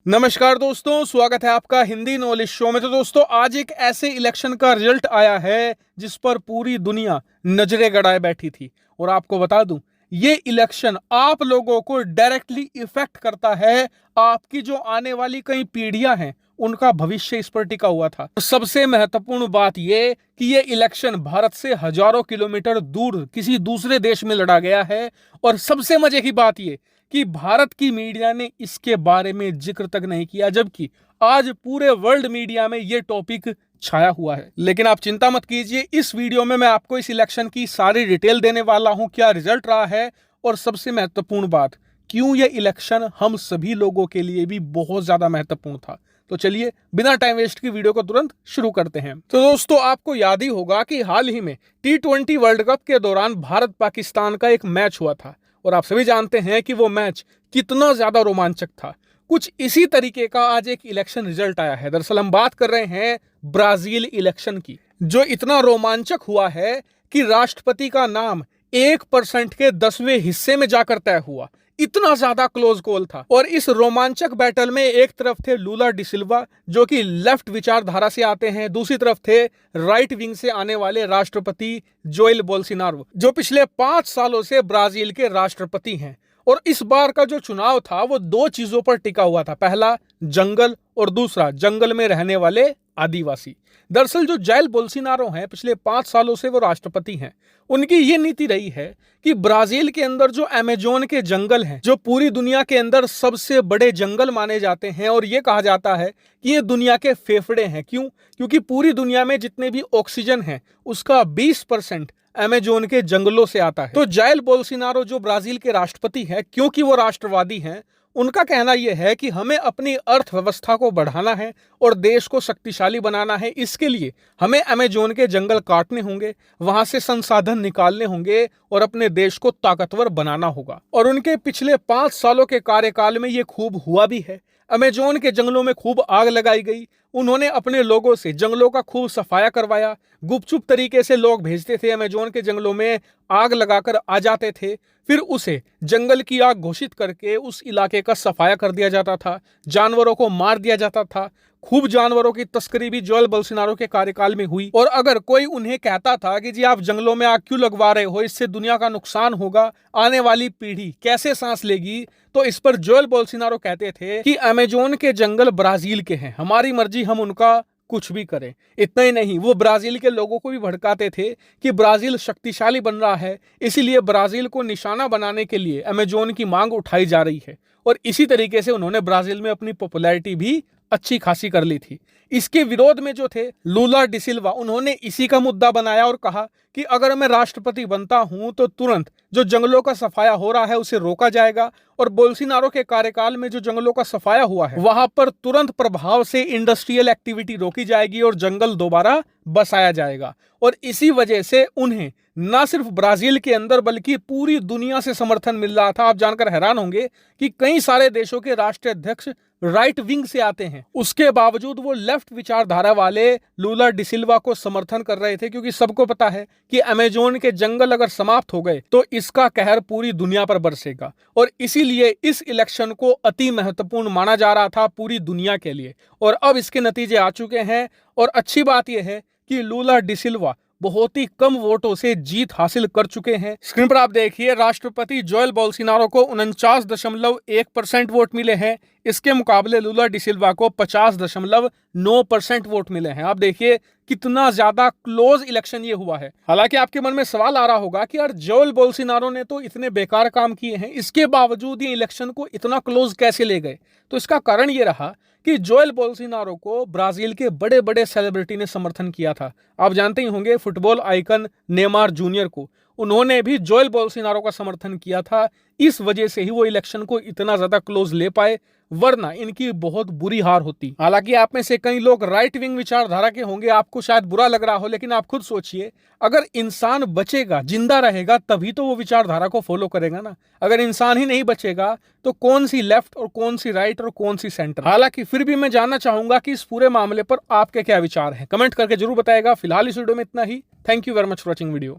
नमस्कार दोस्तों, स्वागत है आपका हिंदी नॉलेज शो में। तो दोस्तों, आज एक ऐसे इलेक्शन का रिजल्ट आया है जिस पर पूरी दुनिया नजरें गड़ाए बैठी थी। और आपको बता दूं, ये इलेक्शन आप लोगों को डायरेक्टली इफेक्ट करता है। आपकी जो आने वाली कई पीढ़ियां हैं उनका भविष्य इस पर टिका हुआ था। तो सबसे महत्वपूर्ण बात यह कि ये इलेक्शन भारत से हजारों किलोमीटर दूर किसी दूसरे देश में लड़ा गया है। और सबसे मजे की बात यह कि भारत की मीडिया ने इसके बारे में जिक्र तक नहीं किया, जबकि आज पूरे वर्ल्ड मीडिया में यह टॉपिक छाया हुआ है। लेकिन आप चिंता मत कीजिए, इस वीडियो में मैं आपको इस इलेक्शन की सारी डिटेल देने वाला हूं, क्या रिजल्ट रहा है और सबसे महत्वपूर्ण बात, क्यों यह इलेक्शन हम सभी लोगों के लिए भी बहुत ज्यादा महत्वपूर्ण था। तो चलिए बिना टाइम वेस्ट की वीडियो को तुरंत शुरू करते हैं। तो दोस्तों, आपको याद ही होगा कि हाल ही में T20 वर्ल्ड कप के दौरान भारत पाकिस्तान का एक मैच हुआ था और आप सभी जानते हैं कि वो मैच कितना ज्यादा रोमांचक था। कुछ इसी तरीके का आज एक इलेक्शन रिजल्ट आया है। दरअसल हम बात कर रहे हैं ब्राजील इलेक्शन की, जो इतना रोमांचक हुआ है कि राष्ट्रपति का नाम 1% के 10वें हिस्से में जाकर तय हुआ। इतना ज्यादा क्लोज कॉल था। और इस रोमांचक बैटल में एक तरफ थे लूला डिसिल्वा, जो कि लेफ्ट विचारधारा से आते हैं, दूसरी तरफ थे राइट विंग से आने वाले राष्ट्रपति जोएल बोल्सोनारो, जो पिछले 5 सालों से ब्राजील के राष्ट्रपति हैं। और इस बार का जो चुनाव था वो 2 चीजों पर टिका हुआ था, पहला जंगल और दूसरा जंगल में रहने वाले आदिवासी। दरअसल जो जाइर बोल्सोनारो हैं, पिछले 5 सालों से वो राष्ट्रपति हैं। उनकी ये नीति रही है कि ब्राजील के अंदर जो अमेजोन के जंगल हैं, जो पूरी दुनिया के अंदर सबसे बड़े जंगल माने जाते हैं, और ये कहा जाता है कि ये दुनिया के फेफड़े हैं। क्यों? क्योंकि पूरी दुनिया में जितने भी ऑक्सीजन है उसका 20% अमेजोन के जंगलों से आता है। तो जाइर बोल्सोनारो जो ब्राजील के राष्ट्रपति हैं, क्योंकि वो राष्ट्रवादी हैं, उनका कहना यह है कि हमें अपनी अर्थव्यवस्था को बढ़ाना है और देश को शक्तिशाली बनाना है। इसके लिए हमें अमेजोन के जंगल काटने होंगे, वहां से संसाधन निकालने होंगे और अपने देश को ताकतवर बनाना होगा। और उनके पिछले 5 सालों के कार्यकाल में ये खूब हुआ भी है। अमेजोन के जंगलों में खूब आग लगाई गई। उन्होंने अपने लोगों से जंगलों का खूब सफाया करवाया। गुपचुप तरीके से लोग भेजते थे, अमेजोन के जंगलों में आग लगाकर आ जाते थे, फिर उसे जंगल की आग घोषित करके उस इलाके का सफाया कर दिया जाता था, जानवरों को मार दिया जाता था। खूब जानवरों की तस्करी भी जाइर बोल्सोनारो के कार्यकाल में हुई। और अगर कोई उन्हें कहता था कि जी आप जंगलों में आग क्यों लगवा रहे हो, इससे दुनिया का नुकसान होगा, आने वाली पीढ़ी कैसे सांस लेगी, तो इस पर जाइर बोल्सोनारो कहते थे कि अमेजोन के जंगल ब्राजील के हैं, हमारी मर्जी, हम उनका कुछ भी करें। इतना ही नहीं, वो ब्राजील के लोगों को भी भड़काते थे कि ब्राजील शक्तिशाली बन रहा है, इसीलिए ब्राजील को निशाना बनाने के लिए अमेजोन की मांग उठाई जा रही है। और इसी तरीके से उन्होंने ब्राजील में अपनी पॉपुलैरिटी भी अच्छी खासी कर ली थी। इसके विरोध में जो थे लूला डिसिल्वा, उन्होंने इसी का मुद्दा बनाया और कहा कि अगर मैं राष्ट्रपति बनता हूं तो तुरंत जो जंगलों का सफाया हो रहा है उसे रोका जाएगा, और बोल्सोनारो के कार्यकाल में जो जंगलों का सफाया हुआ है वहां पर तुरंत प्रभाव से इंडस्ट्रियल एक्टिविटी रोकी जाएगी और जंगल दोबारा बसाया जाएगा। और इसी वजह से उन्हें न सिर्फ ब्राजील के अंदर बल्कि पूरी दुनिया से समर्थन मिल रहा था। आप जानकर हैरान होंगे कि कई सारे देशों के राष्ट्रीय अध्यक्ष राइट विंग से आते हैं, उसके बावजूद वो लेफ्ट विचारधारा वाले लूला डिसिल्वा को समर्थन कर रहे थे, क्योंकि सबको पता है कि अमेजोन के जंगल अगर समाप्त हो गए तो इसका कहर पूरी दुनिया पर बरसेगा। और इसीलिए इस इलेक्शन को अति महत्वपूर्ण माना जा रहा था पूरी दुनिया के लिए। और अब इसके नतीजे आ चुके हैं। और अच्छी बात यह है कि लूला डिसिल्वा बहुत ही कम वोटों से जीत हासिल कर चुके हैं। स्क्रीन पर आप देखिए, राष्ट्रपति जाइर बोल्सोनारो को 49.1% वोट मिले हैं। इसके मुकाबले लूला डिसिल्वा को 50.9% वोट मिले हैं। आप देखिए कितना ज्यादा क्लोज इलेक्शन ये हुआ है। हालांकि आपके मन में सवाल आ रहा होगा कि यार जाइर बोल्सोनारो ने तो इतने बेकार काम किए हैं, इसके बावजूद ये इलेक्शन को इतना क्लोज कैसे ले गए। तो इसका कारण ये रहा कि जाइर बोल्सोनारो को ब्राजील के बड़े बड़े सेलिब्रिटी ने समर्थन किया था। आप जानते ही होंगे फुटबॉल आइकन नेमार जूनियर को, उन्होंने भी जाइर बोल्सोनारो का समर्थन किया था। इस वजह से ही वो इलेक्शन को इतना ज्यादा क्लोज ले पाए, वरना इनकी बहुत बुरी हार होती। हालांकि आप में से कई लोग राइट विंग विचारधारा के होंगे, आपको शायद बुरा लग रहा हो, लेकिन आप खुद सोचिए, अगर इंसान बचेगा, जिंदा रहेगा, तभी तो वो विचारधारा को फॉलो करेगा ना। अगर इंसान ही नहीं बचेगा तो कौन सी लेफ्ट और कौन सी राइट और कौन सी सेंटर। हालांकि फिर भी मैं जानना चाहूंगा कि इस पूरे मामले पर आपके क्या विचार हैं, कमेंट करके जरूर बताएगा। फिलहाल इस वीडियो में इतना ही। Thank you very much for watching video.